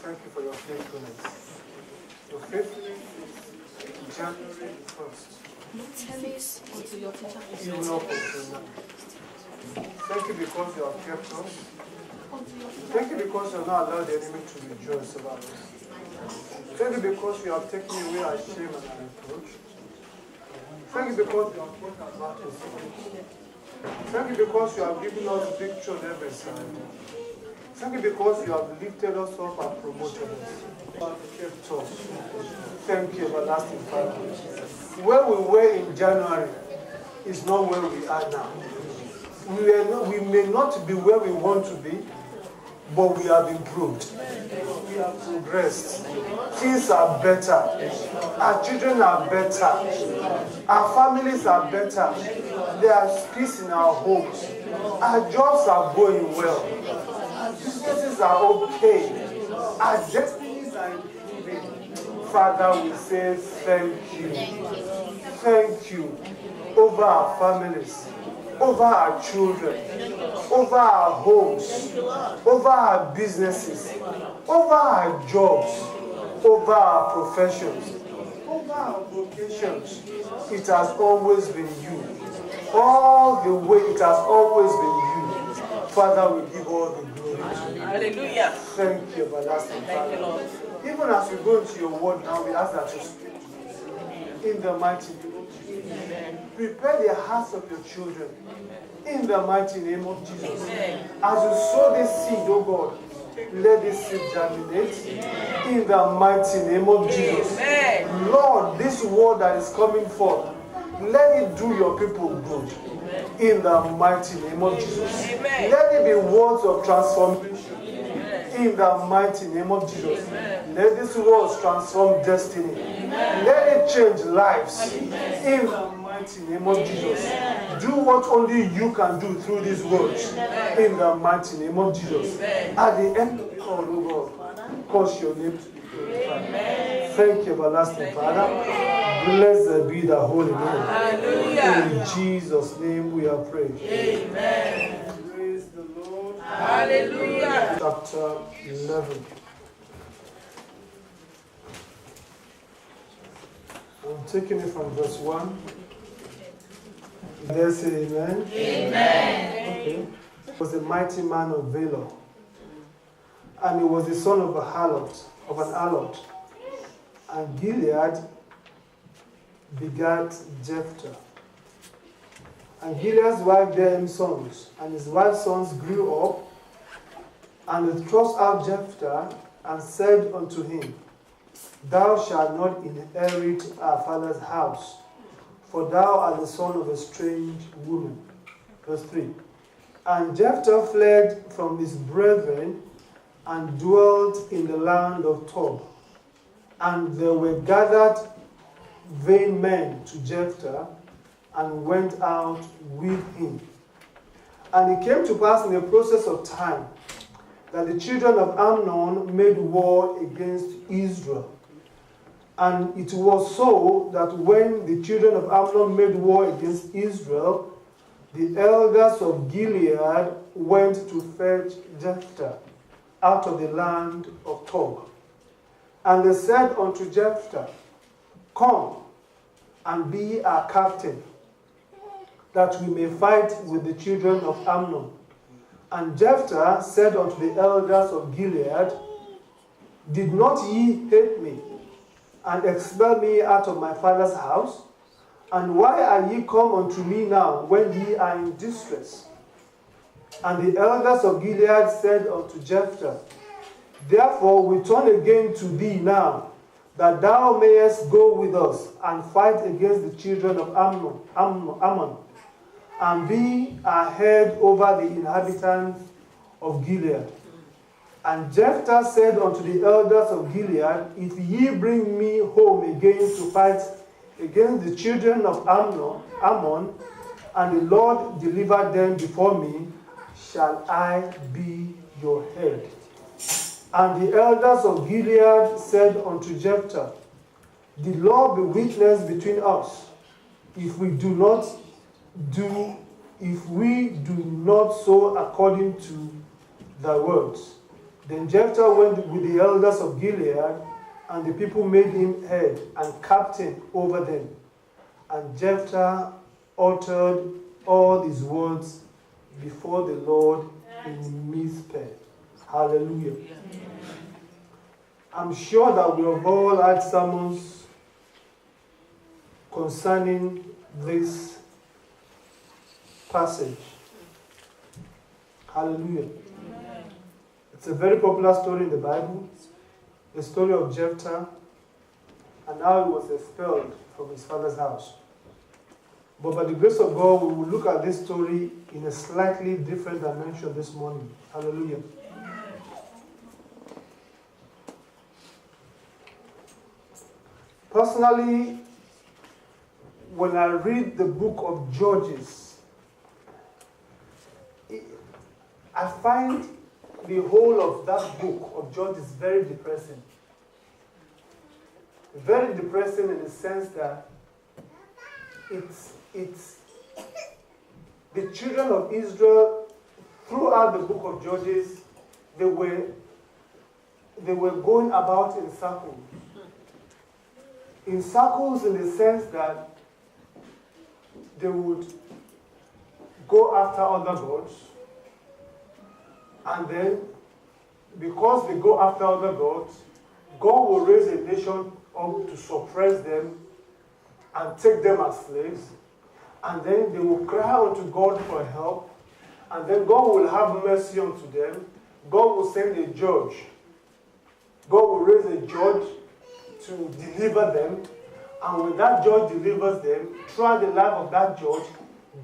thank you for your faithfulness. Your faithfulness is January 1st. Even up until now. Thank you because you have kept us. Thank you because you have not allowed the enemy to rejoice about us. Thank you because you have taken away our shame and our reproach. Thank you because you have brought us back to us. Thank you because you have given us victory on every side. Thank you because you have lifted us up and promoted us. You have kept us. Thank you, everlasting Father. Where we were in January is not where we are now. We may not be where we want to be, but we have improved. We have progressed. Things are better. Our children are better. Our families are better. There is peace in our homes. Our jobs are going well. Our businesses are okay. Our destinies are improving. Father, we say thank you. Thank you over our families, over our children, over our homes, over our businesses, over our jobs, over our professions, over our vocations. It has always been you. All the way it has always been you. Father, we give all the glory to you. Hallelujah. Thank you, everlasting Father. Thank you, Lord. Even as we go into your word now, we ask that you speak to us in the mighty name of Jesus. Prepare the hearts of your children in the mighty name of Jesus. As you sow this seed, oh God, let this seed germinate in the mighty name of Jesus. Lord, this word that is coming forth, let it do your people good in the mighty name of Jesus. Let it be words of transformation in the mighty name of Jesus. Let these words transform destiny. Let it change lives in the mighty name of Jesus. Do what only you can do through these words in the mighty name of Jesus. At the end of it all, oh God, cause your name to be glorified. Thank you, everlasting Father. Blessed be the holy name. Hallelujah. In Jesus' name we are praying. Amen. Praise the Lord. Hallelujah. Chapter 11. I'm taking it from verse 1. Did they say amen? Amen. Okay. He was a mighty man of valor, and he was the son of an harlot. And Gilead begat Jephthah. And Gilead's wife bare him sons, and his wife's sons grew up, and they thrust out Jephthah, and said unto him, Thou shalt not inherit our father's house, for thou art the son of a strange woman. Verse 3. And Jephthah fled from his brethren, and dwelt in the land of Tob. And there were gathered vain men to Jephthah, and went out with him. And it came to pass in the process of time that the children of Amnon made war against Israel. And it was so that when the children of Amnon made war against Israel, the elders of Gilead went to fetch Jephthah out of the land of Tob. And they said unto Jephthah, Come and be our captain, that we may fight with the children of Amnon. And Jephthah said unto the elders of Gilead, Did not ye hate me, and expel me out of my father's house? And why are ye come unto me now, when ye are in distress? And the elders of Gilead said unto Jephthah, Therefore we turn again to thee now, that thou mayest go with us and fight against the children of Ammon, and be our head over the inhabitants of Gilead. And Jephthah said unto the elders of Gilead, If ye bring me home again to fight against the children of Ammon, and the Lord deliver them before me, shall I be your head. And the elders of Gilead said unto Jephthah, The Lord be witness between us, if we do not so according to thy words. Then Jephthah went with the elders of Gilead, and the people made him head and captain over them. And Jephthah uttered all his words before the Lord in Mizpeh. Hallelujah. I'm sure that we have all had sermons concerning this passage. Hallelujah. It's a very popular story in the Bible, the story of Jephthah and how he was expelled from his father's house. But by the grace of God, we will look at this story in a slightly different dimension this morning. Hallelujah. Personally, when I read the book of Judges, I find the whole of that book of Judges very depressing. Very depressing in the sense that it's the children of Israel throughout the book of Judges, they were going about in circles. In circles in the sense that they would go after other gods, and then because they go after other gods, God will raise a nation up to suppress them and take them as slaves, and then they will cry unto God for help, and then God will have mercy unto them. God will send a judge. God will raise a judge to deliver them, and when that judge delivers them, throughout the life of that judge,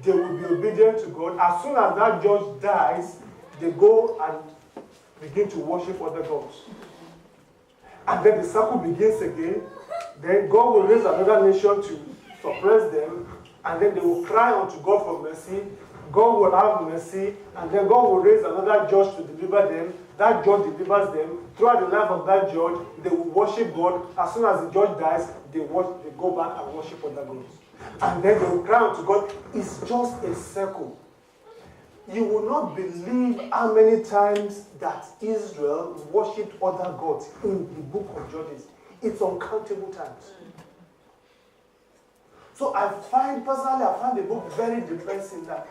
they will be obedient to God. As soon as that judge dies, they go and begin to worship other gods. And then the circle begins again. Then God will raise another nation to suppress them, and then they will cry unto God for mercy. God will have mercy, and then God will raise another judge to deliver them. That judge delivers them. Throughout the life of that judge, they will worship God. As soon as the judge dies, they go back and worship other gods. And then they will cry unto God. It's just a circle. You will not believe how many times that Israel worshipped other gods in the book of Judges. It's uncountable times. So personally, I find the book very depressing. That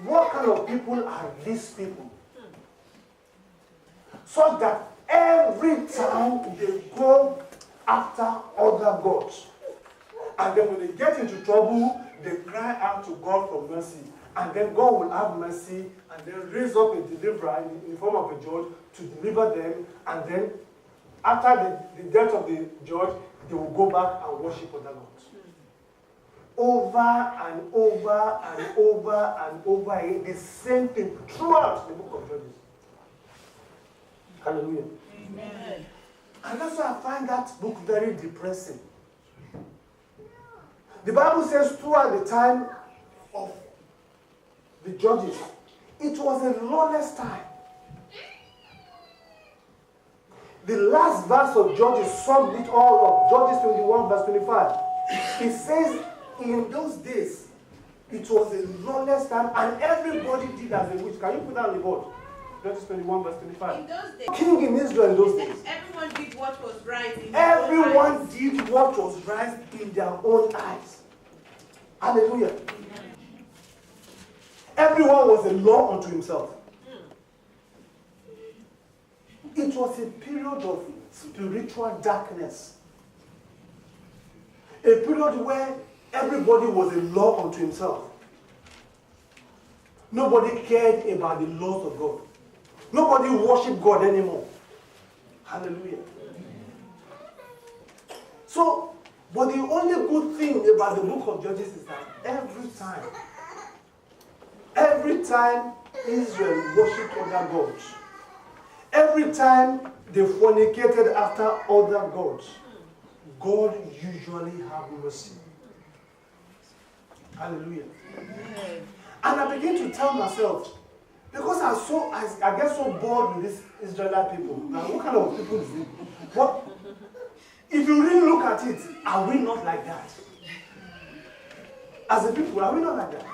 what kind of people are these people? So that every time they go after other gods, and then when they get into trouble, they cry out to God for mercy. And then God will have mercy and then raise up a deliverer in the form of a judge to deliver them. And then after the death of the judge, they will go back and worship other gods. Over and over and over and over again, the same thing throughout the book of Judges. Hallelujah. Amen. And that's why I find that book very depressing. The Bible says throughout the time of the Judges, it was a lawless time. The last verse of Judges summed it all up. Judges 21 verse 25. It says, in those days, it was a lawless time and everybody did as a witch. Can you put that on the board? Judges 21 verse 25. In those days, King in Israel in those days. everyone did what was right in their own Everyone eyes. did what was right in their own eyes. Hallelujah. Everyone was a law unto himself. It was a period of spiritual darkness. A period where everybody was a law unto himself. Nobody cared about the laws of God. Nobody worshiped God anymore. Hallelujah. So, but the only good thing about the book of Judges is that every time Israel worshipped other gods, every time they fornicated after other gods, God usually had mercy. Hallelujah. And I begin to tell myself, because I get so bored with these Israelite people. Now, what kind of people is it? What? If you really look at it, are we not like that? As a people, are we not like that?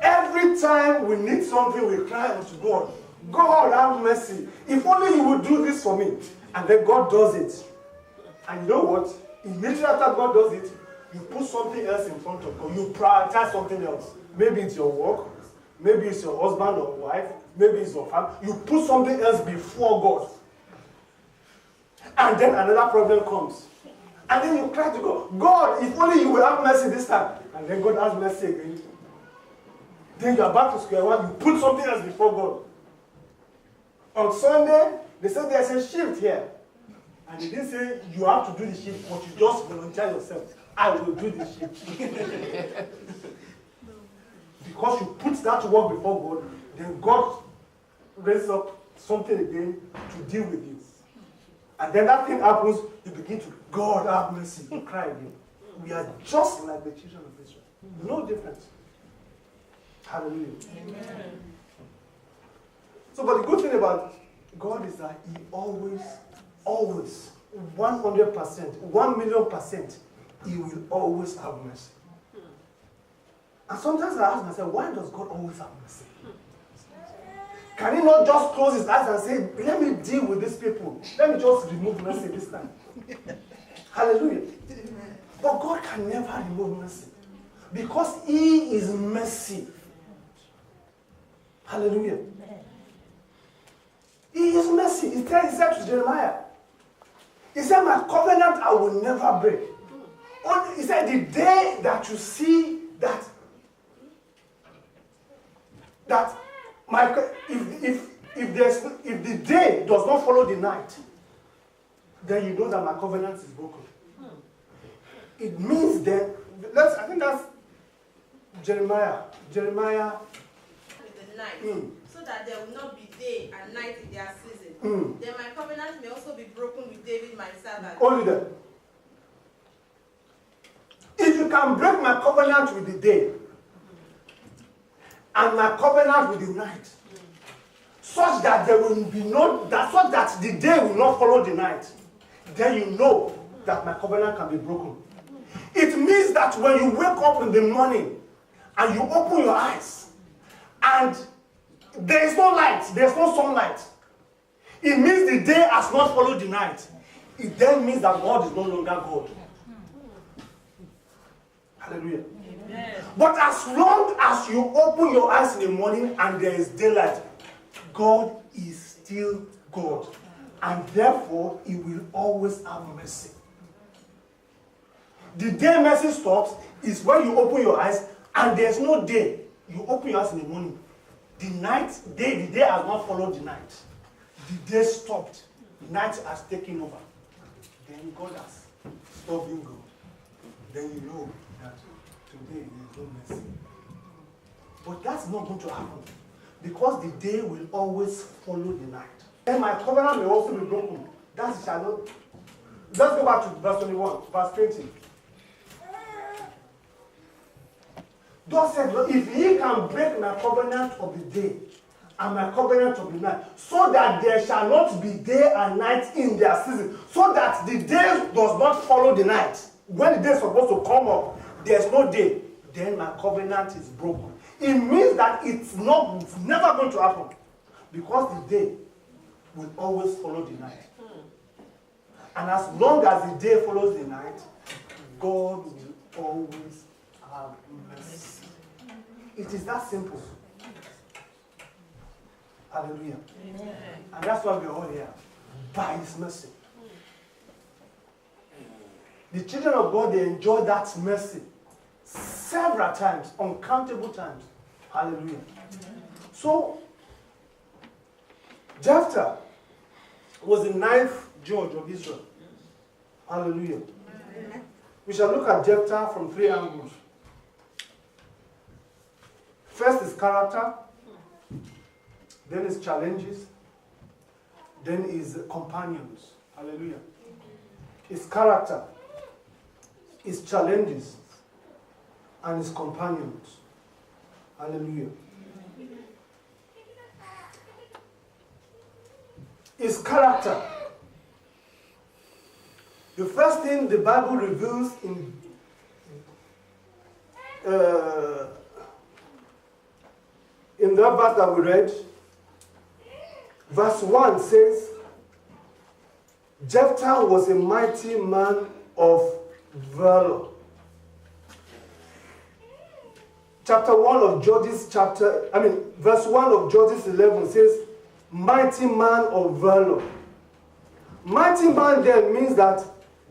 Every time we need something, we cry unto God. God have mercy. If only you would do this for me. And then God does it. And you know what? Immediately after God does it, you put something else in front of God. You prioritize something else. Maybe it's your work. Maybe it's your husband or wife. Maybe it's your family. You put something else before God. And then another problem comes. And then you cry to God, God, if only you will have mercy this time. And then God has mercy again. Then you are back to square one. You put something else before God. On Sunday, they said there's a shift here. And they didn't say you have to do the shift, but you just volunteer yourself. I will do the shift. Because you put that work before God, then God raises up something again to deal with you. And then that thing happens, you begin to, God have mercy, you cry again. We are just like the children of Israel. No difference. Hallelujah. Amen. So, but the good thing about God is that He always, 100%, 1,000,000%, He will always have mercy. And sometimes I ask myself, why does God always have mercy? Can He not just close His eyes and say, let me deal with these people. Let me just remove mercy this time. Hallelujah. But God can never remove mercy. Because He is mercy. Hallelujah. He is mercy. He said to Jeremiah, He said, my covenant I will never break. He said, the day that you see that if the day does not follow the night, then you know that my covenant is broken. It means that, I think that's Jeremiah. With the night, so that there will not be day and night in their season. Then my covenant may also be broken with David, my servant. Only then. If you can break my covenant with the day, and my covenant with the night, such that there will be such that the day will not follow the night, then you know that my covenant can be broken. It means that when you wake up in the morning and you open your eyes and there is no light, there is no sunlight, it means the day has not followed the night. It then means that God is no longer God. Hallelujah. Amen. But as long as you open your eyes in the morning and there is daylight, God is still God. And therefore, He will always have mercy. The day mercy stops is when you open your eyes and there's no day. You open your eyes in the morning. The day has not followed the night. The day stopped. The night has taken over. Then God has stopped being God. Then you know that today there is no mercy. But that's not going to happen. Because the day will always follow the night. Then my covenant may also be broken. That shall not. Let's go back to verse 21, verse 20. God said, if He can break my covenant of the day and my covenant of the night, so that there shall not be day and night in their season, so that the day does not follow the night. When the day is supposed to come up, there's no day, then my covenant is broken. It means that it's never going to happen. Because the day will always follow the night. And as long as the day follows the night, God will always have mercy. It is that simple. Hallelujah. Amen. And that's why we're all here. By His mercy. The children of God, they enjoy that mercy several times, uncountable times. Hallelujah. So, Jephthah was the 9th judge of Israel. Hallelujah. We shall look at Jephthah from 3 angles. First is character, then is challenges, then is companions. Hallelujah. His character, his challenges, and his companions. Hallelujah. His character. The first thing the Bible reveals in the verse that we read Verse 1 says, Jephthah was a mighty man of valor. Verse 1 of Judges 11 says, mighty man of valor. Mighty man there means that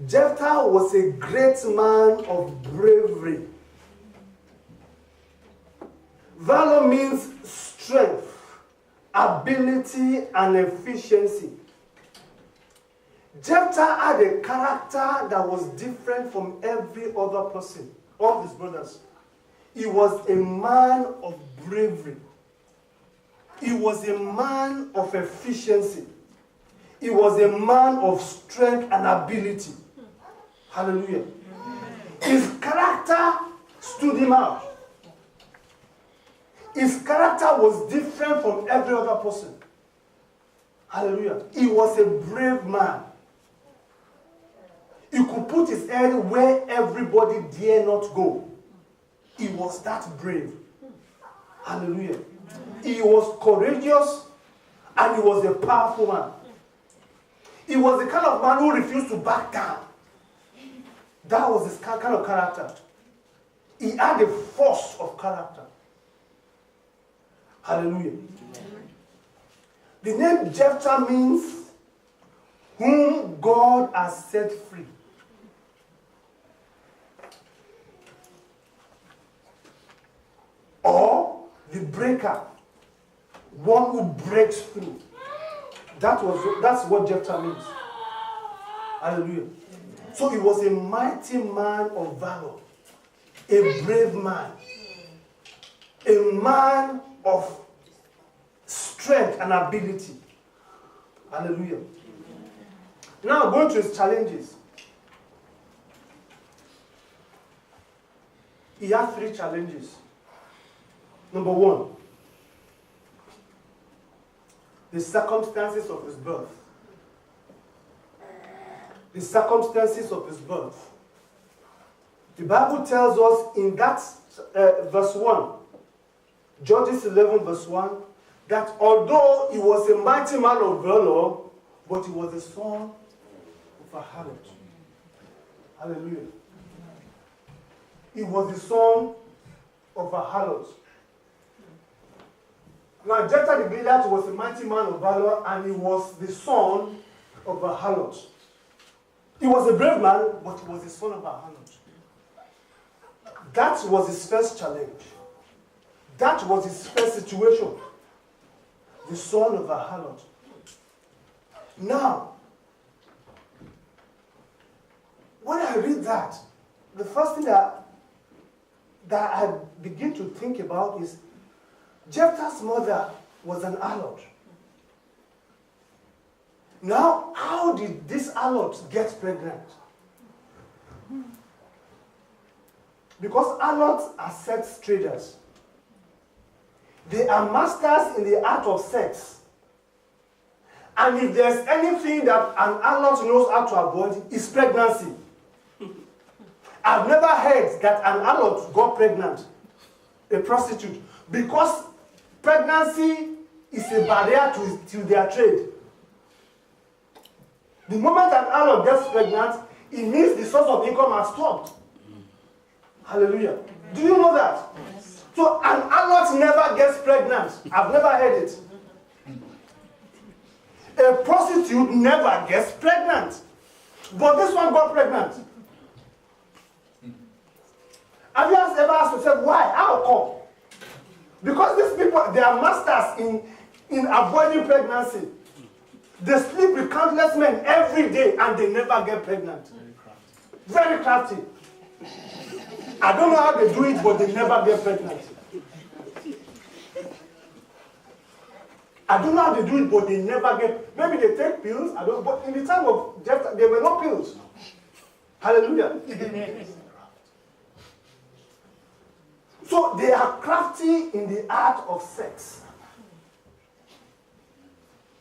Jephthah was a great man of bravery. Valor means strength, ability, and efficiency. Jephthah had a character that was different from every other person, all his brothers. He was a man of bravery. He was a man of efficiency. He was a man of strength and ability. Hallelujah. His character stood him out. His character was different from every other person. Hallelujah. He was a brave man. He could put his head where everybody dare not go. He was that brave. Hallelujah. He was courageous and he was a powerful man. He was the kind of man who refused to back down. That was his kind of character. He had a force of character. Hallelujah. The name Jephthah means whom God has set free. Or the breaker, one who breaks through. That's what Jephthah means. Hallelujah. So he was a mighty man of valor, a brave man, a man of strength and ability. Hallelujah. Now going to his challenges. He had 3 challenges. Number 1, the circumstances of his birth. The circumstances of his birth. The Bible tells us in that verse 1, Judges 11 verse 1, that although he was a mighty man of valor, but he was the son of a harlot. Hallelujah. He was the son of a harlot. Now, Jephthah the Gileadite was a mighty man of valor, and he was the son of a harlot. He was a brave man, but he was the son of a harlot. That was his first challenge. That was his first situation. The son of a harlot. Now, when I read that, the first thing that I begin to think about is Jephthah's mother was an harlot. Now, how did this harlot get pregnant? Because harlots are sex traders. They are masters in the art of sex. And if there's anything that an harlot knows how to avoid, it's pregnancy. I've never heard that an harlot got pregnant, a prostitute, because pregnancy is a barrier to their trade. The moment an harlot gets pregnant, it means the source of income has stopped. Hallelujah. Do you know that? Yes. So an harlot never gets pregnant. I've never heard it. A prostitute never gets pregnant. But this one got pregnant. Have you ever asked yourself why? How come? Because these people, they are masters in avoiding pregnancy. They sleep with countless men every day and they never get pregnant. Very crafty. I don't know how they do it, but they never get pregnant. I don't know how they do it, but they never get. Maybe they take pills. I don't. But in the time of Jephthah, there were no pills. Hallelujah. So they are crafty in the art of sex.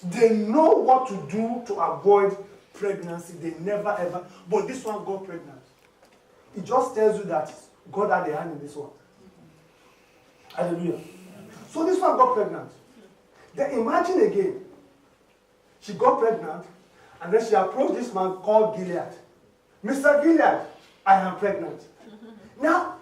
They know what to do to avoid pregnancy. They never ever. But this one got pregnant. It just tells you that God had a hand in this one. Hallelujah. So this one got pregnant. Then imagine again, she got pregnant, and then she approached this man called Gilead. Mr. Gilead, I am pregnant. Now,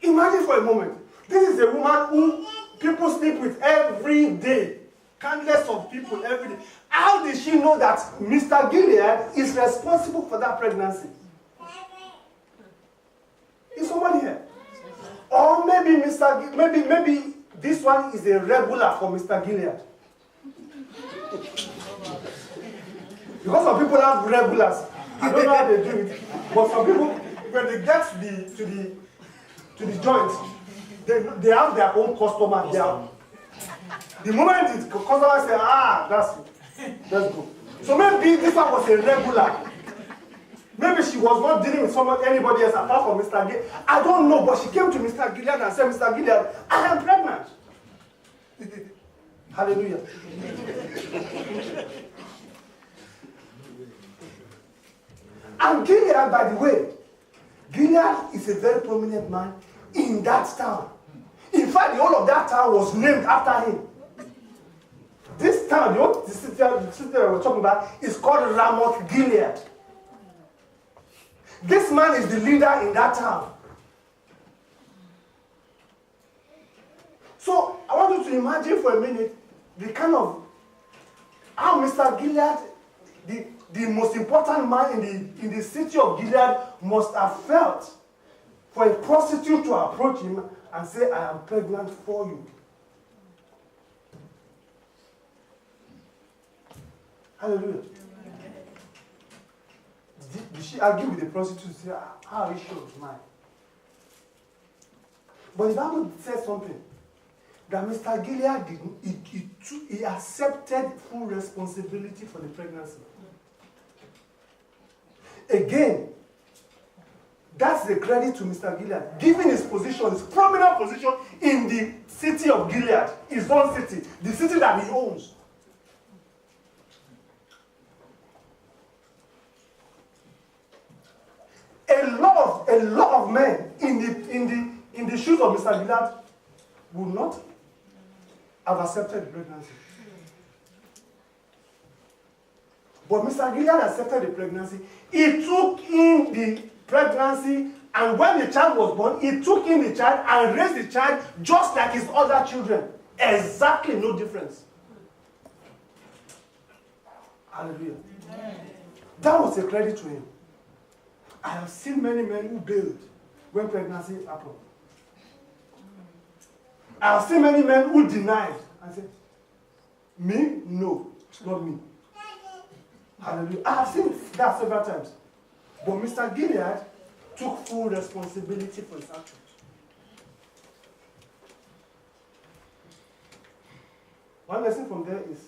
imagine for a moment, this is a woman who people sleep with every day. Countless of people every day. How did she know that Mr. Gilead is responsible for that pregnancy? Is somebody here? Or maybe maybe this one is a regular for Mr. Gilead. Because some people have regulars. I don't know how they do it. But some people, when they get to the joint, they have their own customer there. The moment the customer say, that's it. Let's go. So maybe this one was a regular. Maybe she was not dealing with anybody else apart from Mr. Gilead. I don't know, but she came to Mr. Gilead and said, Mr. Gilead, I am pregnant. Hallelujah. And Gilead, by the way, Gilead is a very prominent man in that town. In fact, the whole of that town was named after him. This town, the city that we're talking about, is called Ramoth Gilead. This man is the leader in that town. So I want you to imagine for a minute the kind of how Mr. Gilead, the most important man in the city of Gilead, must have felt for a prostitute to approach him and say, I am pregnant for you. Hallelujah. Did she argue with the prostitute and say, how are you sure it's mine? But the Bible says something. That Mr. Gilead he accepted full responsibility for the pregnancy. Again, that's the credit to Mr. Gilead. Given his position, his prominent position in the city of Gilead, his own city, the city that he owns. A lot of men in the shoes of Mr. Gilead would not have accepted the pregnancy. But Mr. Gilead accepted the pregnancy. He took in the pregnancy, and when the child was born, he took in the child and raised the child just like his other children. Exactly no difference. Hallelujah. Amen. That was a credit to him. I have seen many men who bailed when pregnancy happened. I have seen many men who denied and said, me? No, it's not me. Hallelujah. I have seen that several times. But Mr. Gilead took full responsibility for his actions. One lesson from there is,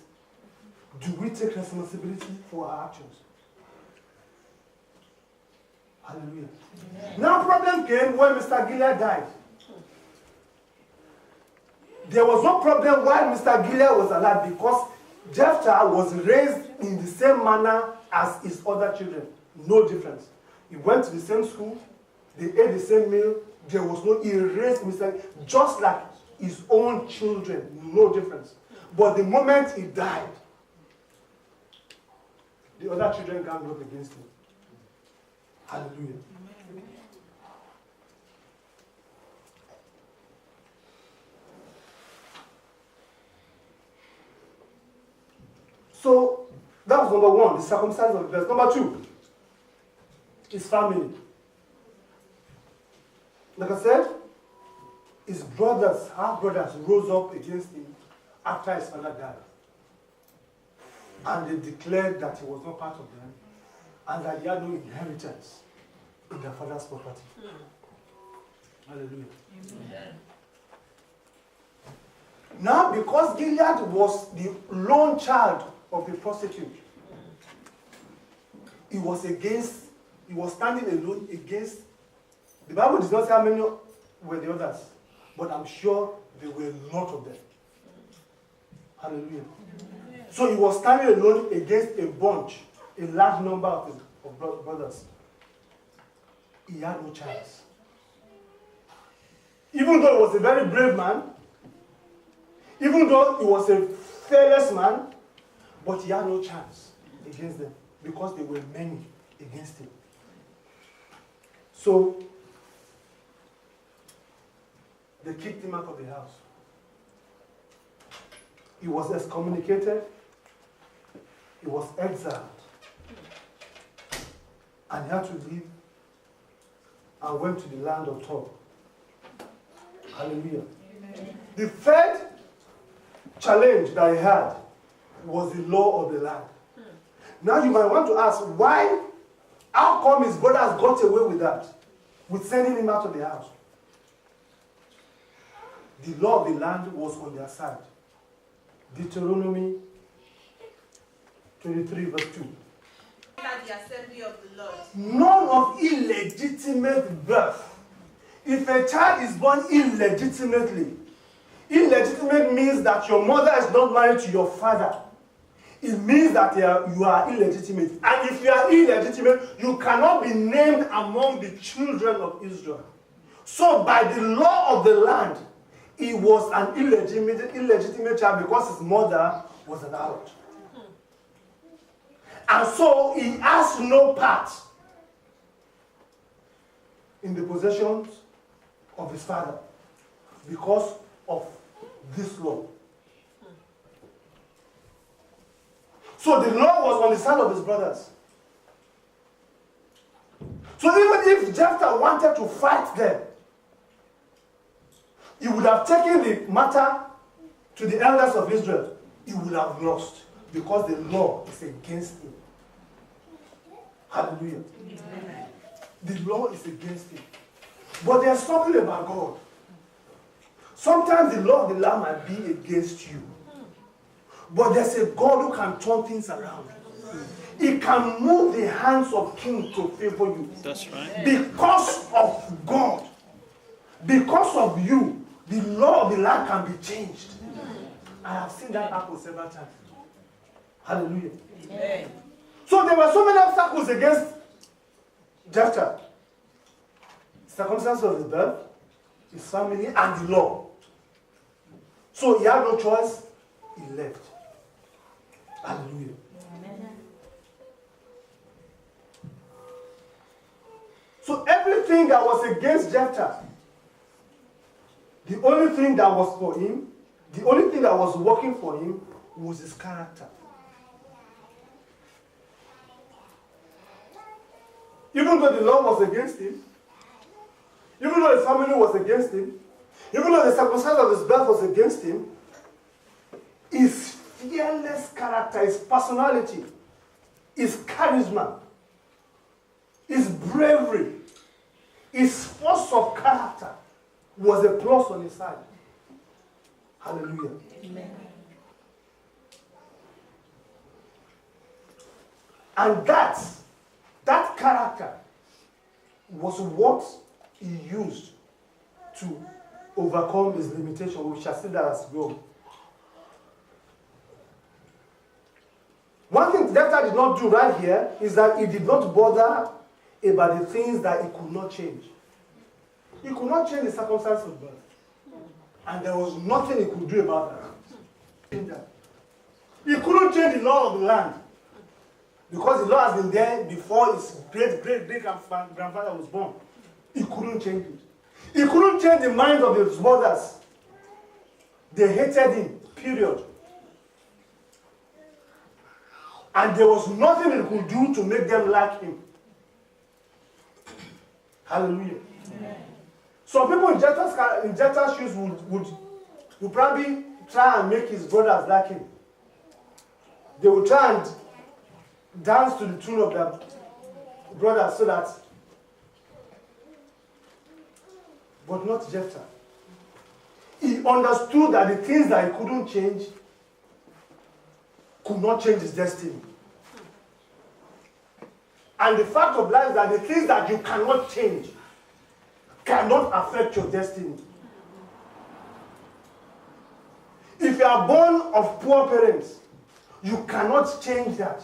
do we take responsibility for our actions? Hallelujah. Amen. Now problem came when Mr. Gilead died. There was no problem while Mr. Gilead was alive because Jephthah was raised in the same manner as his other children. No difference. He went to the same school. They ate the same meal. There was no, he raised Mr. just like his own children. No difference. But the moment he died, the other children ganged up against him. Hallelujah. So, that was number one, the circumstances of the verse. Number two, his family. Like I said, his brothers, half brothers, rose up against him after his father died. And they declared that he was not part of them and that he had no inheritance in their father's property. Hallelujah. Amen. Now, because Gilead was the lone child of the prostitute, he was standing alone against, the Bible does not say how many were the others, but I'm sure there were a lot of them. Hallelujah. So he was standing alone against a bunch, a large number of brothers. He had no chance. Even though he was a very brave man, even though he was a fearless man, But he had no chance against them because there were many against him. So they kicked him out of the house. He was excommunicated. He was exiled. And he had to leave and went to the land of Tob. Hallelujah. Amen. The third challenge that he had was the law of the land. Now you might want to ask, why? How come his brothers got away with that? With sending him out of the house? The law of the land was on their side. Deuteronomy 23 verse 2. At the assembly of the Lord. None of illegitimate birth. If a child is born illegitimately, illegitimate means that your mother is not married to your father. It means that you are illegitimate. And if you are illegitimate, you cannot be named among the children of Israel. So by the law of the land, he was an illegitimate child because his mother was an harlot. And so he has no part in the possessions of his father because of this law. So the law was on the side of his brothers. So even if Jephthah wanted to fight them, he would have taken the matter to the elders of Israel. He would have lost because the law is against him. Hallelujah. Amen. The law is against him. But there's something about God. Sometimes the law of the land might be against you. But there's a God who can turn things around. He can move the hands of kings to favor you. That's right. Because of God. Because of you, the law of the land can be changed. I have seen that happen several times. Hallelujah. Amen. So there were so many obstacles against Jephthah. Circumstances of his birth, his family, and the law. So he had no choice. He left. Hallelujah. Amen. So everything that was against Jephthah, the only thing that was for him, the only thing that was working for him was his character. Even though the law was against him, even though his family was against him, even though the circumstance of his birth was against him, his fearless character, his personality, his charisma, his bravery, his force of character was a plus on his side. Hallelujah. Amen. And that character was what he used to overcome his limitation. We shall see that as we go. One thing Jephthah did not do right here is that he did not bother about the things that he could not change. He could not change the circumstances of birth. And there was nothing he could do about that. He couldn't change the law of the land. Because the law has been there before his great-great-great-grandfather was born. He couldn't change it. He couldn't change the minds of his brothers. They hated him, period. And there was nothing he could do to make them like him. Hallelujah. Amen. Some people in Jephthah's shoes would probably try and make his brothers like him. They would try and dance to the tune of their brothers so that, but not Jephthah. He understood that the things that he couldn't change could not change his destiny. And the fact of life is that the things that you cannot change cannot affect your destiny. If you are born of poor parents, you cannot change that.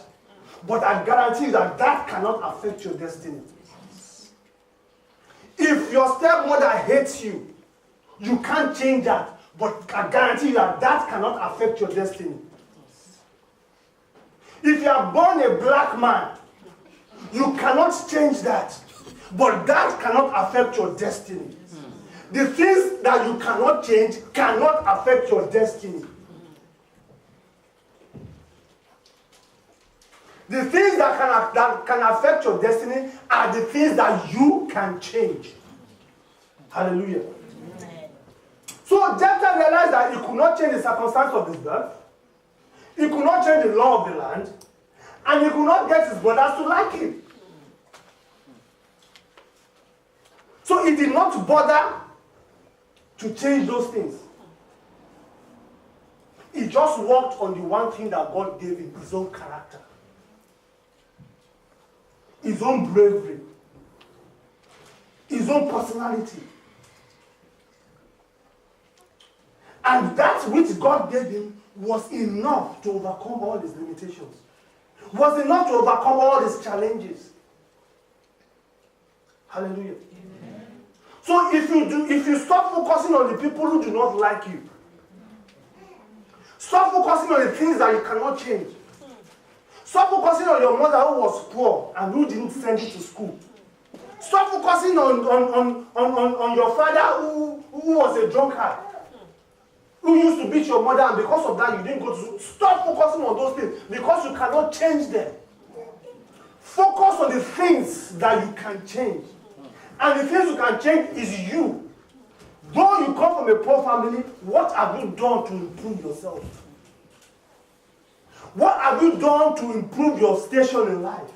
But I guarantee you that that cannot affect your destiny. If your stepmother hates you, you can't change that. But I guarantee you that that cannot affect your destiny. If you are born a black man, you cannot change that. But that cannot affect your destiny. The things that you cannot change cannot affect your destiny. The things that can affect your destiny are the things that you can change. Hallelujah. So Jephthah realized that he could not change the circumstance of his birth. He could not change the law of the land. And he could not get his brothers to like him. So he did not bother to change those things. He just worked on the one thing that God gave him, his own character. His own bravery. His own personality. And that which God gave him was enough to overcome all his limitations. Was enough to overcome all his challenges. Hallelujah. Amen. So if you stop focusing on the people who do not like you, stop focusing on the things that you cannot change. Stop focusing on your mother who was poor and who didn't send you to school. Stop focusing on your father who was a drunkard, who used to beat your mother, and because of that you didn't go to school. Stop focusing on those things because you cannot change them. Focus on the things that you can change. And the things you can change is you. Though you come from a poor family, what have you done to improve yourself? What have you done to improve your station in life?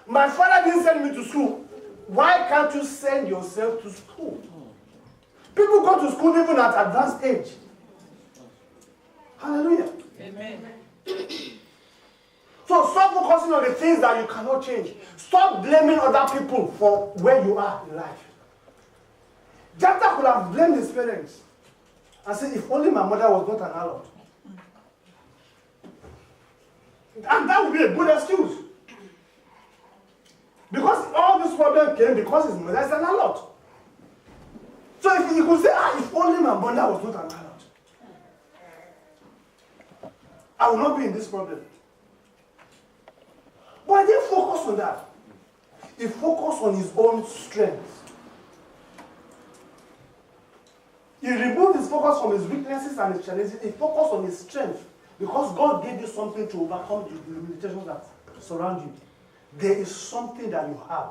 My father didn't send me to school. Why can't you send yourself to school? People go to school even at advanced age. Hallelujah. Amen. So stop focusing on the things that you cannot change. Stop blaming other people for where you are in life. Jephthah could have blamed his parents and said, if only my mother was not an harlot. And that would be a good excuse. Because all this problem came because his mother is an harlot. So if he could say, if only my mother was not an harlot, I will not be in this problem. But he didn't focus on that. He focused on his own strength. He removed his focus from his weaknesses and his challenges. He focused on his strength. Because God gave you something to overcome the limitations that surround you. There is something that you have.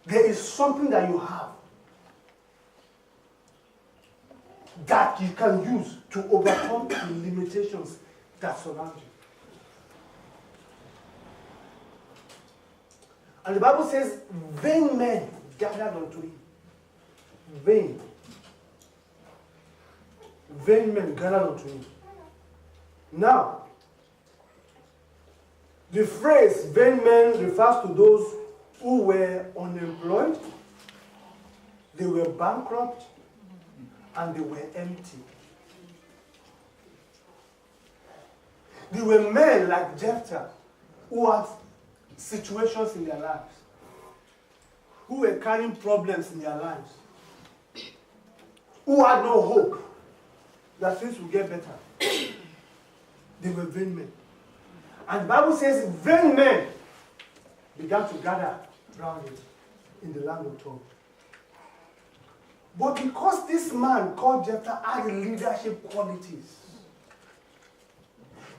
There is something that you have that you can use to overcome the limitations that surround you. And the Bible says, vain men gathered unto him. Vain. Vain men gathered unto him. Now, the phrase vain men refers to those who were unemployed, they were bankrupt, and they were empty. They were men like Jephthah who had situations in their lives, who were carrying problems in their lives, who had no hope that things will get better. They were vain men. And the Bible says vain men began to gather around him in the land of Tob. But because this man called Jephthah had leadership qualities,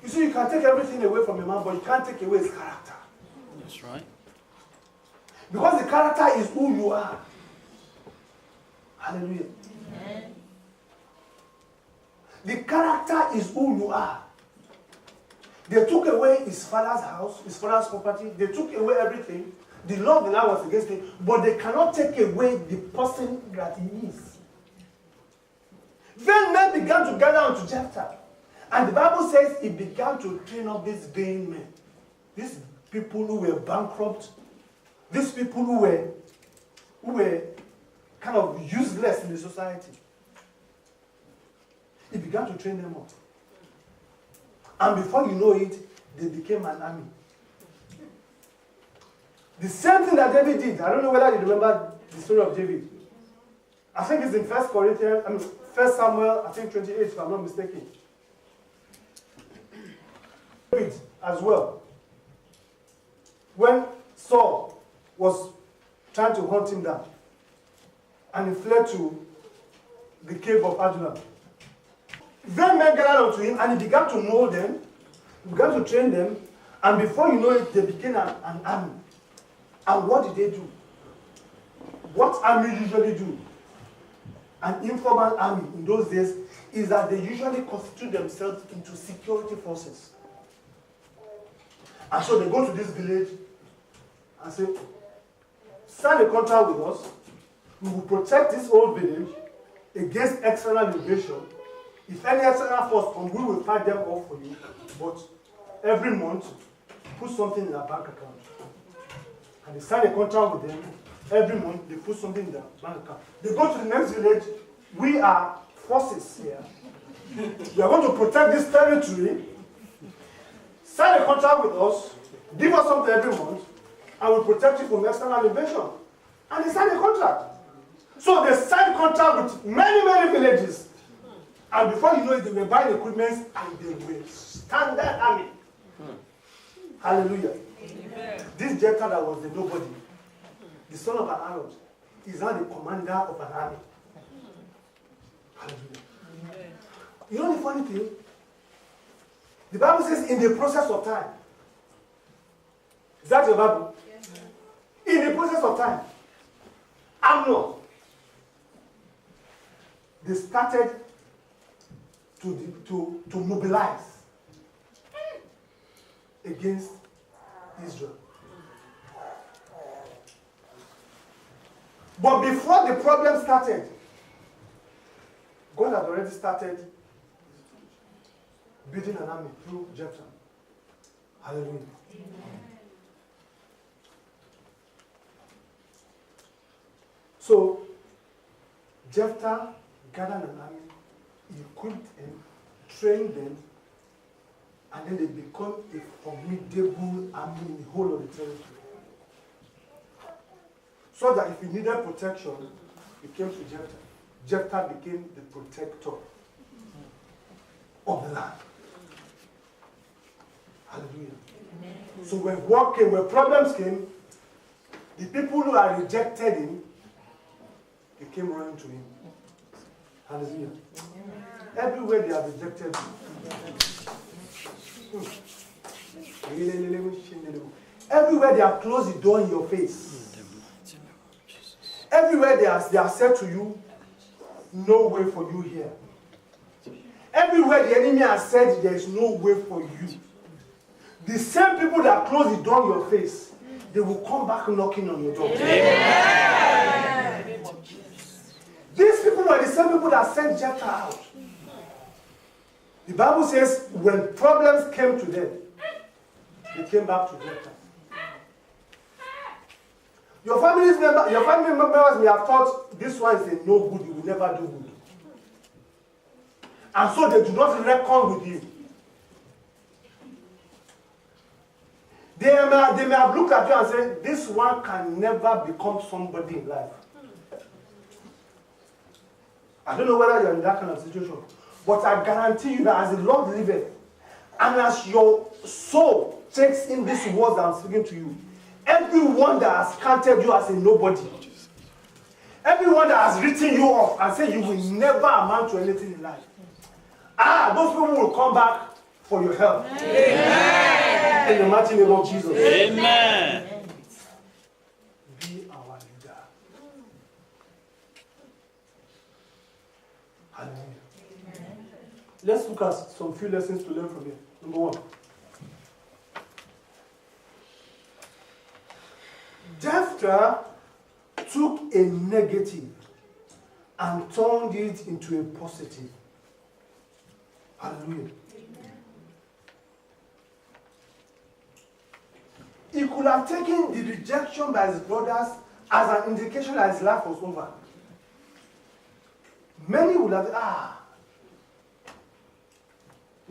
you see, you can take everything away from a man, but you can't take away his character. That's right. Because the character is who you are. Hallelujah. Amen. The character is who you are. They took away his father's house, his father's property. They took away everything. The law of the land was against him, but they cannot take away the person that he is. Then men began to gather unto Jephthah. And the Bible says he began to train up these vain men. These people who were bankrupt. These people who were kind of useless in the society. He began to train them up. And before you know it, they became an army. The same thing that David did. I don't know whether you remember the story of David. I think it's in 1 1 Samuel, I think 28, if I'm not mistaken. David as well. When Saul was trying to hunt him down, and he fled to the cave of Adullam. Then men gathered unto him, and he began to mold them, he began to train them, and before you know it, they became an army. And what did they do? What army usually do? An informal army in those days is that they usually constitute themselves into security forces. And so they go to this village and say, sign a contract with us. We will protect this old village against external invasion. If any external force comes, we will fight them off for you. But every month, put something in their bank account. And they sign a contract with them. Every month, they put something in their bank account. They go to the next village. We are forces here. We are going to protect this territory. Sign a contract with us. Give us something every month. And we'll protect you from external invasion. And they sign a contract. So they signed contract with many, many villages. And before you know it, they were buying equipment and they were standard army. Hallelujah. Amen. This Jephthah that was the nobody, the son of an Arab, is now the commander of an army. Hallelujah. Amen. You know the funny thing? The Bible says in the process of time. Is that your Bible? Yes. In the process of time, Amnon, they started to mobilize against Israel. But before the problem started, God had already started building an army through Jephthah. Hallelujah. Amen. So, Jephthah gathered an army, equipped them, trained them, and then they become a formidable army in the whole of the territory. So that if you needed protection, you came to Jephthah. Jephthah became the protector of the land. Hallelujah. Amen. So when war came, when problems came, the people who had rejected him, they came running to him. Hallelujah. Amen. Everywhere they have rejected him. Everywhere they have closed the door in your face. Everywhere they have said to you, no way for you here. Everywhere the enemy has said there is no way for you. The same people that close the door in your face, they will come back knocking on your door. Amen. These people are the same people that sent Jephthah out. The Bible says when problems came to them, they came back to Jephthah. Your family members may have thought this one is a no good, you will never do good. And so they do not reckon with you. They may have looked at you and said, this one can never become somebody in life. I don't know whether you're in that kind of situation, but I guarantee you that as the Lord liveth, and as your soul takes in these words that I'm speaking to you, everyone that has counted you as a nobody, everyone that has written you off and said you will never amount to anything in life, those people will come back for your help. Amen. In the mighty name of Jesus. Amen. Be our leader. Hallelujah. Amen. Let's look at some few lessons to learn from here. Number one. Jephthah took a negative and turned it into a positive. Hallelujah. He could have taken the rejection by his brothers as an indication that his life was over. Many would have said,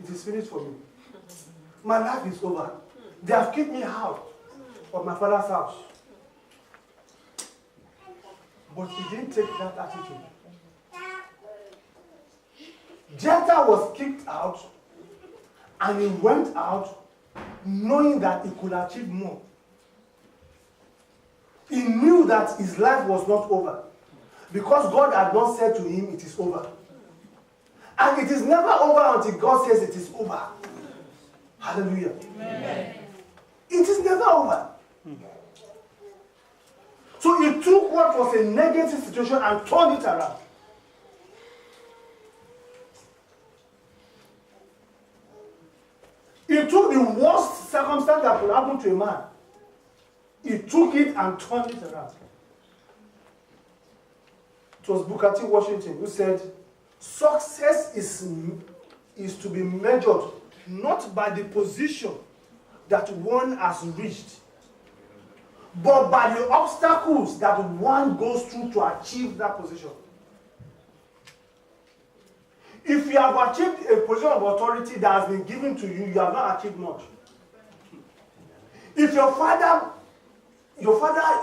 it is finished for me. My life is over. They have kicked me out of my father's house. But he didn't take that attitude. Jephthah was kicked out, and he went out knowing that he could achieve more. He knew that his life was not over, because God had not said to him, it is over. And it is never over until God says it is over. Hallelujah. Amen. It is never over. So he took what was a negative situation and turned it around. He took the worst circumstance that could happen to a man. He took it and turned it around. It was Booker T. Washington who said, success is to be measured not by the position that one has reached, but by the obstacles that one goes through to achieve that position. If you have achieved a position of authority that has been given to you, you have not achieved much. If your father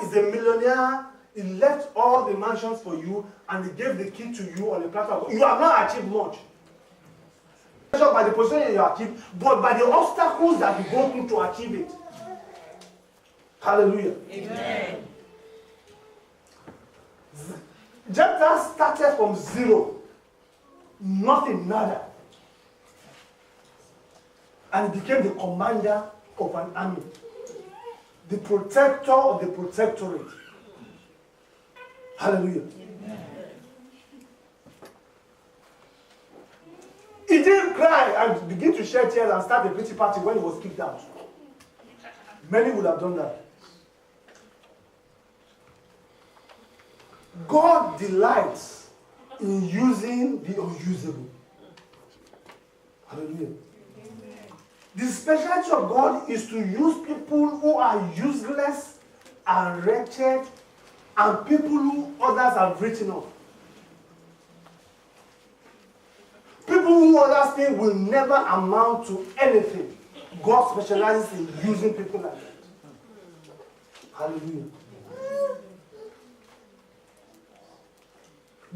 is a millionaire, he left all the mansions for you and he gave the key to you on the platform, you have not achieved much. Not by the position you achieve, but by the obstacles that you go through to achieve it. Hallelujah. Amen. Jephthah started from zero. Nothing, nada. And he became the commander of an army. The protector of the protectorate. Hallelujah. Amen. He didn't cry and begin to shed tears and start a pity party when he was kicked out. Many would have done that. God delights in using the unusable. Hallelujah. The specialty of God is to use people who are useless and wretched and people who others have written off. People who others think will never amount to anything. God specializes in using people like that. Hallelujah.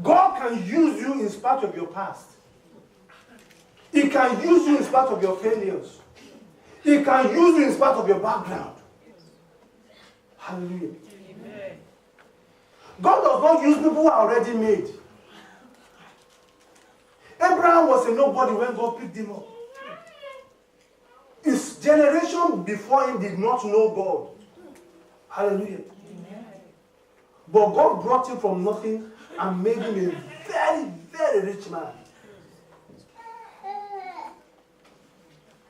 God can use you in spite of your past. He can use you in spite of your failures. He can use you in spite of your background. Hallelujah. Amen. God does not use people who are already made. Abraham was a nobody when God picked him up. His generation before him did not know God. Hallelujah. Amen. But God brought him from nothing and made him a very, very rich man.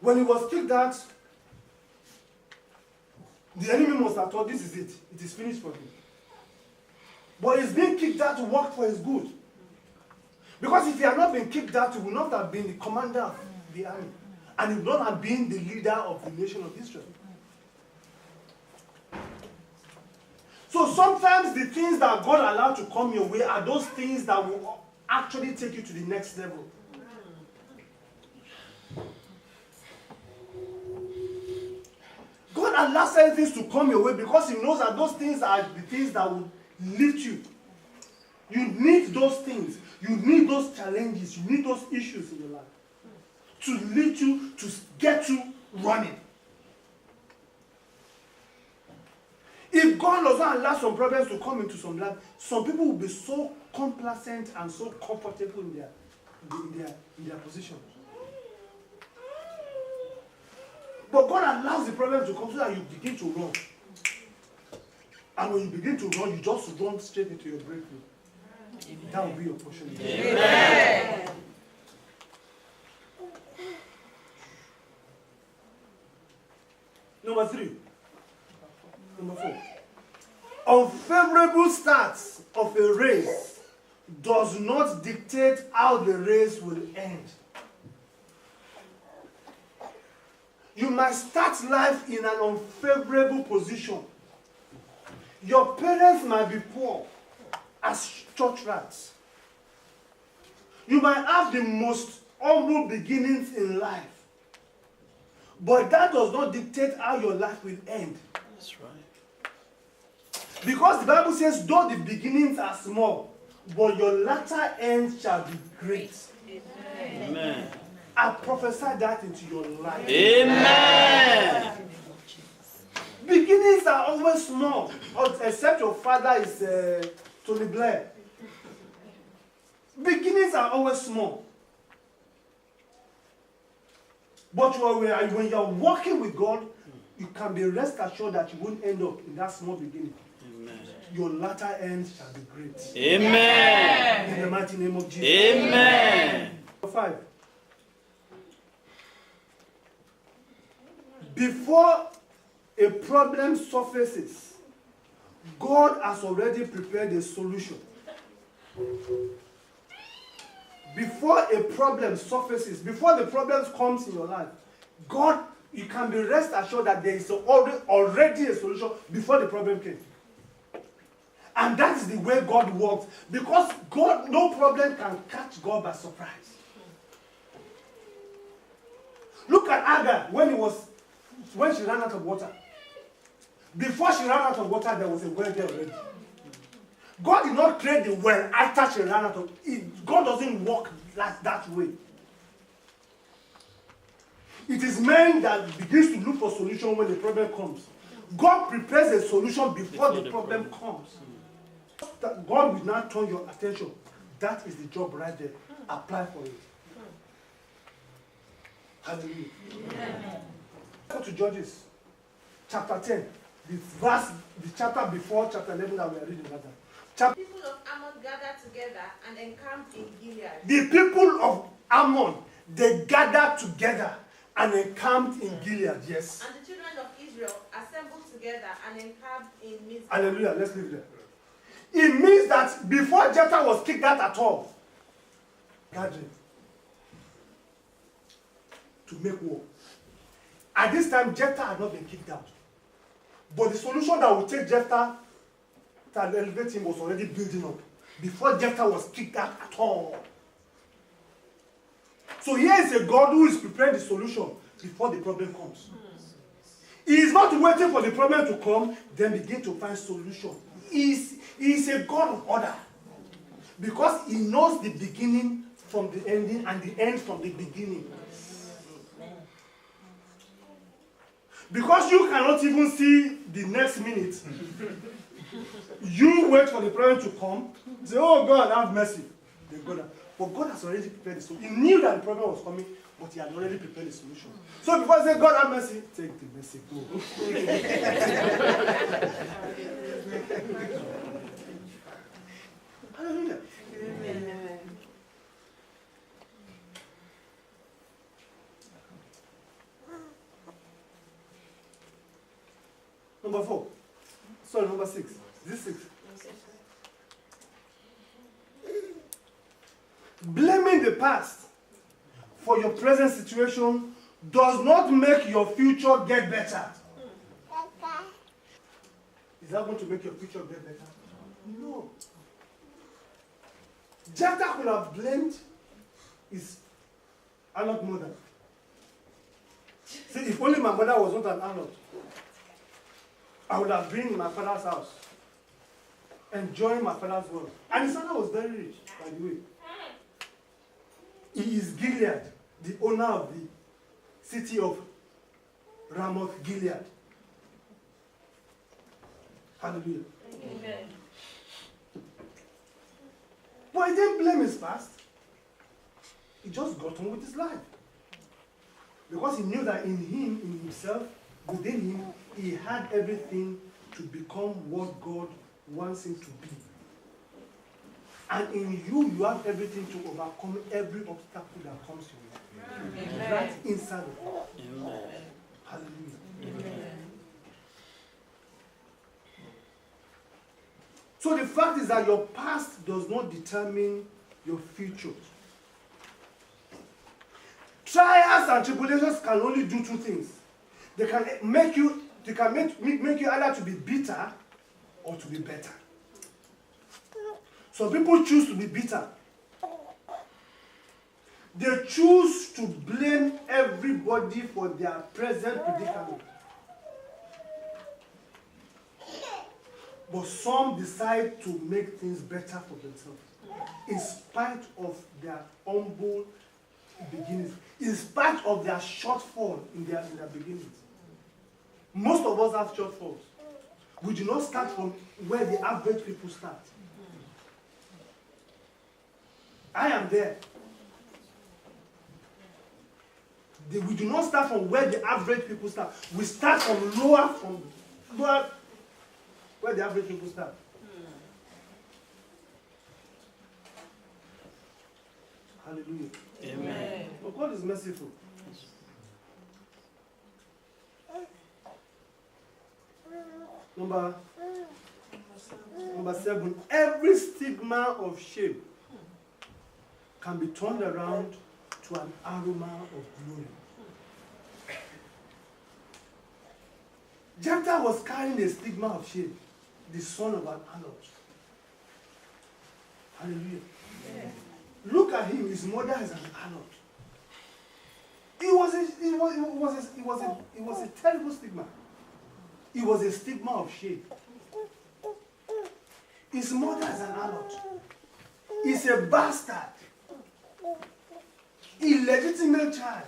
When he was kicked out, the enemy must have thought, this is it. It is finished for him. But he's being kicked out to work for his good. Because if he had not been kicked out, he would not have been the commander of the army. And he would not have been the leader of the nation of Israel. So sometimes the things that God allowed to come your way are those things that will actually take you to the next level. God allows certain things to come your way because he knows that those things are the things that will lift you. You need those things. You need those challenges. You need those issues in your life to lead you, to get you running. If God does not allow some problems to come into some life, some people will be so complacent and so comfortable in their position. But God allows the problem to come so that you begin to run. And when you begin to run, you just run straight into your breakthrough. That will be your portion. Amen. Number 3. Number 4. Unfavorable starts of a race does not dictate how the race will end. You might start life in an unfavorable position. Your parents might be poor as church rats. You might have the most humble beginnings in life. But that does not dictate how your life will end. That's right. Because the Bible says, though the beginnings are small, but your latter end shall be great. Amen. prophesy that into your life. Amen. Beginnings are always small, except your father is Tony Blair. Beginnings are always small. But when you are walking with God, you can be rest assured that you won't end up in that small beginning. Amen. Your latter end shall be great. Amen. In the mighty name of Jesus. Amen. 5. Before a problem surfaces, God has already prepared a solution. Before a problem surfaces, before the problem comes in your life, God, you can be rest assured that there is already a solution before the problem came. And that is the way God works. Because God, no problem can catch God by surprise. Look at Agar when she ran out of water. Before she ran out of water, there was a well there already. God did not create the well after she ran out of it. God doesn't work like that way. It is man that begins to look for solution when the problem comes. God prepares a solution before the problem comes. God will now turn your attention. That is the job right there. Apply for it. Hallelujah. Go to Judges chapter 10. The chapter before chapter 11 that we are reading right now. The people of Ammon gathered together and encamped in Gilead. The people of Ammon, they gathered together and encamped in Gilead, yes. And the children of Israel assembled together and encamped in Mizpah. Hallelujah, let's leave it there. It means that before Jephthah was kicked out at all, gathering to make war. At this time, Jephthah had not been kicked out. But the solution that would take Jephthah to elevate him was already building up before Jephthah was kicked out at all. So here is a God who is preparing the solution before the problem comes. He is not waiting for the problem to come, then begin to find solution. He is a God of order. Because he knows the beginning from the ending and the end from the beginning. Because you cannot even see the next minute. You wait for the problem to come. Say, oh God, have mercy. They go down. But God has already prepared the solution. He knew that the problem was coming, but he had already prepared the solution. So before he said, God have mercy, take the mercy, go. Hallelujah. Amen. Number 4. Sorry, number 6. Is this 6? Blaming the past for your present situation does not make your future get better. Is that going to make your future get better? No. Jephthah could have blamed his Arnold mother. See, if only my mother was not an Arnold, I would have been in my father's house, enjoying my father's wealth. And his father was very rich, by the way. He is Gilead, the owner of the city of Ramoth Gilead. Hallelujah. Amen. But he didn't blame his past. He just got on with his life. Because he knew that in him, in himself, within him, he had everything to become what God wants him to be. And in you, you have everything to overcome every obstacle that comes your way. Amen. Right inside of you. Amen. Hallelujah. Amen. So the fact is that your past does not determine your future. Trials and tribulations can only do two things. They can make you either to be bitter or to be better. Some people choose to be bitter. They choose to blame everybody for their present predicament. But some decide to make things better for themselves, in spite of their humble beginnings, in spite of their shortfall in their beginnings. Most of us have shortfalls. We do not start from where the average people start. I am there. We do not start from where the average people start. We start from lower, where the average people start. Hallelujah. Amen. But God is merciful. Number 7, every stigma of shame can be turned around to an aroma of glory. Jephthah was carrying a stigma of shame, the son of an harlot. Hallelujah. Yeah. Look at him, his mother is an harlot. It was a terrible stigma. It was a stigma of shame. His mother is an harlot. He's a bastard. Illegitimate child.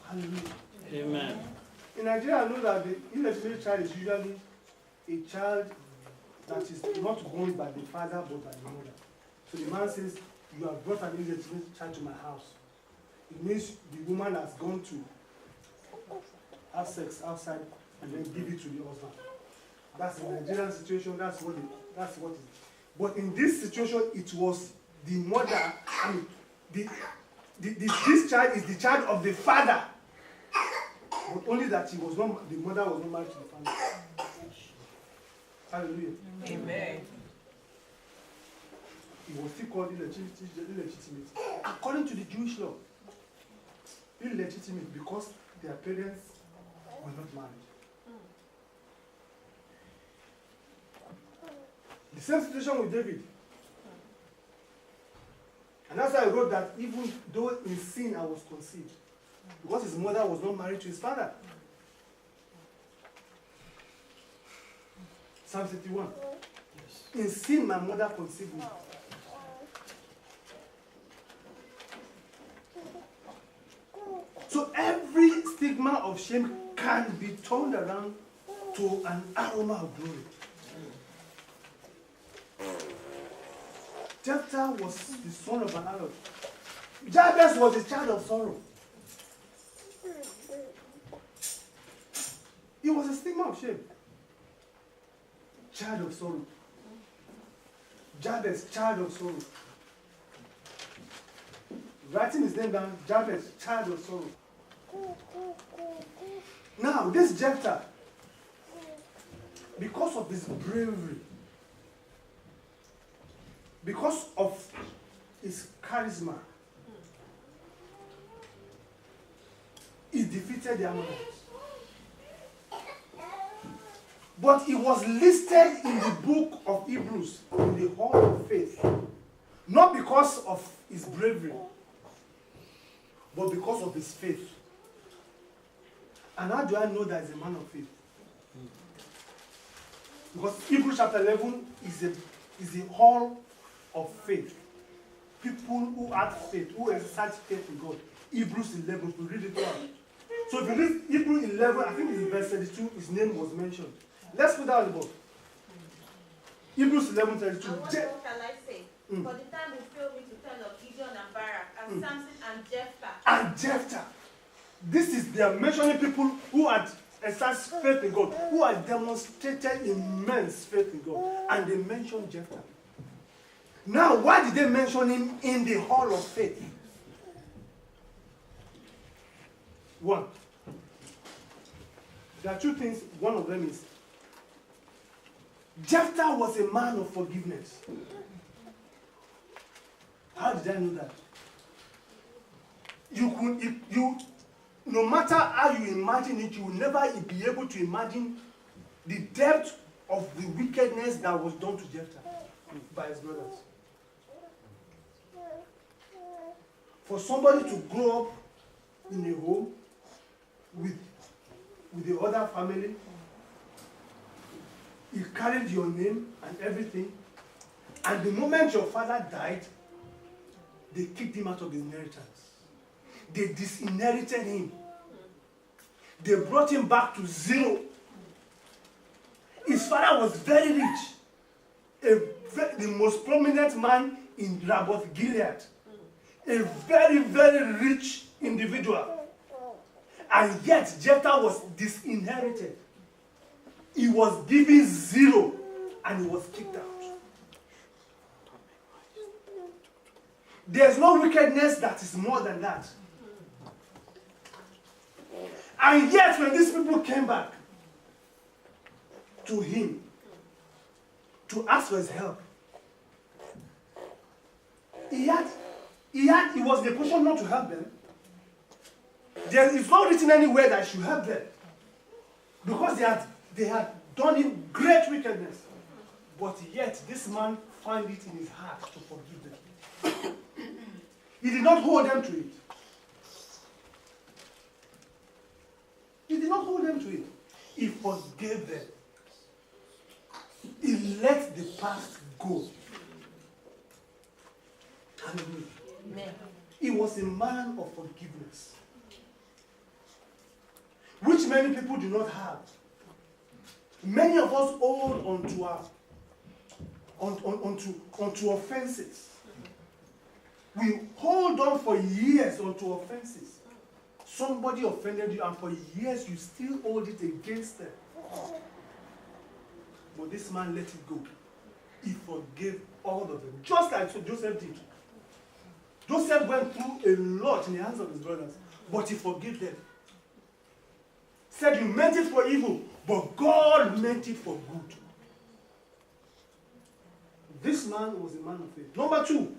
Hallelujah. Amen. In Nigeria, I know that the illegitimate child is usually a child that is not born by the father but by the mother. So the man says, you have brought an illegitimate child to my house. It means the woman has gone to have sex outside and then give it to the husband. That's the Nigerian situation, that's what it is. But in this situation, it was the mother, this child is the child of the father. But only that the mother was not married to the father. Hallelujah. Amen. It was still called illegitimate. According to the Jewish law, illegitimate because their parents were not married. The same situation with David. And that's why I wrote that even though in sin I was conceived, because his mother was not married to his father. Psalm 51. Yes. In sin my mother conceived me. So every stigma of shame can be turned around to an aroma of glory. Jephthah was the son of an harlot. Jabez was a child of sorrow. It was a stigma of shame. Child of sorrow. Jabez, child of sorrow. Writing his name down, Jabez, child of sorrow. Now, this Jephthah, because of his bravery, because of his charisma, he defeated the Ammonites. But he was listed in the book of Hebrews in the hall of faith, not because of his bravery, but because of his faith. And how do I know that he's a man of faith? Because Hebrews chapter 11 is a hall of faith. People who have faith, who exercise faith in God. Hebrews 11, we read it out. So if you read Hebrews 11, I think it's verse 32, his name was mentioned. Let's put that on the board. Hebrews 11, 32. And what shall I say? For the time will fail me to tell of Gideon and Barak, and Samson and Jephthah. And Jephthah. This is, they are mentioning people who had exercised faith in God, who had demonstrated immense faith in God. And they mentioned Jephthah. Now, why did they mention him in the hall of faith? One. There are two things. One of them is Jephthah was a man of forgiveness. How did I know that? No matter how you imagine it, you will never be able to imagine the depth of the wickedness that was done to Jephthah by his brothers. For somebody to grow up in a home with the other family, he carried your name and everything, and the moment your father died, they kicked him out of his inheritance. They disinherited him. They brought him back to zero. His father was very rich. The most prominent man in Ramoth Gilead. A very, very rich individual. And yet Jephthah was disinherited. He was given zero and he was kicked out. There's no wickedness that is more than that. And yet when these people came back to him to ask for his help, he was in a position not to help them. It's not written anywhere that I should help them. Because they had done him great wickedness. But yet this man found it in his heart to forgive them. He did not hold them to it. He did not hold them to it. He forgave them. He let the past go. Hallelujah. He was a man of forgiveness, which many people do not have. Many of us hold onto offenses. We hold on for years onto offenses. Somebody offended you, and for years you still hold it against them. But this man let it go. He forgave all of them, just like Joseph did. Joseph went through a lot in the hands of his brothers, but he forgave them. Said, you meant it for evil, but God meant it for good. This man was a man of faith. Number two,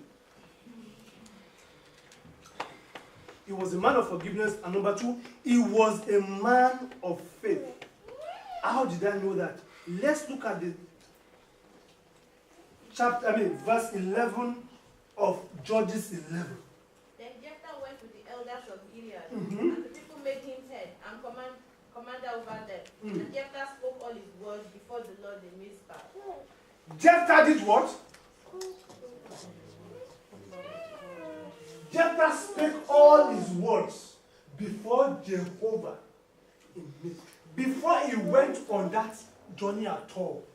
he was a man of forgiveness. And number two, he was a man of faith. How did I know that? Let's look at the verse 11 of Judges 11. Then Jephthah went to the elders of Gilead, and the people made him head and commander over them. And Jephthah spoke all his words before the Lord in Mizpah. Jephthah did what? Jephthah spake all his words before Jehovah in Mizpah. Before he went on that journey at all,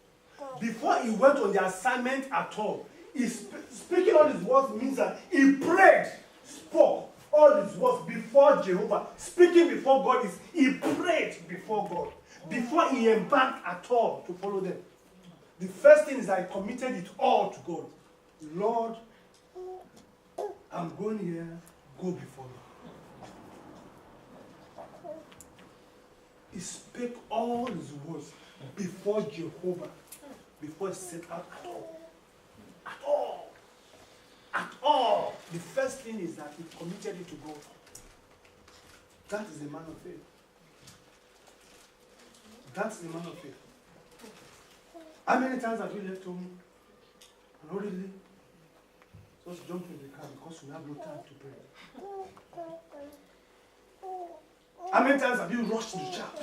before he went on the assignment at all, speaking all his words means that he prayed, spoke all his words before Jehovah. Speaking before God is he prayed before God before he embarked at all to follow them. The first thing is that he committed it all to God. Lord, I'm going here, go before me. He spake all his words before Jehovah, before he set out at all. At all. At all. The first thing is that he committed it to God. That is a man of faith. That's the man of faith. How many times have you left home and hurriedly just jump in the car because you have no time to pray? How many times have you rushed to the shop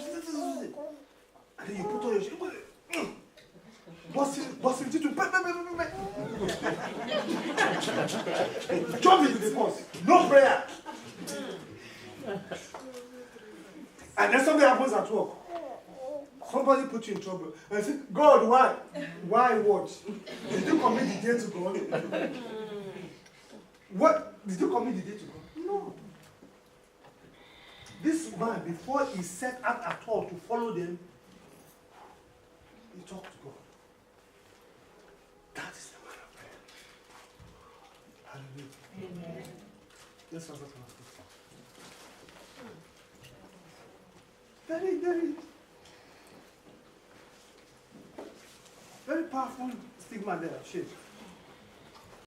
and then you put on your shoes, boss it to jump into the bus, no prayer. And then something happens at work. Somebody put you in trouble. And I said, God, why? Why what? Did you commit the day to God? What? Did you commit the day to God? No. This man, before he set out at all to follow them, he talked to God. That is the man of prayer. Hallelujah. Amen. Let's have that one. Very powerful stigma there, shit.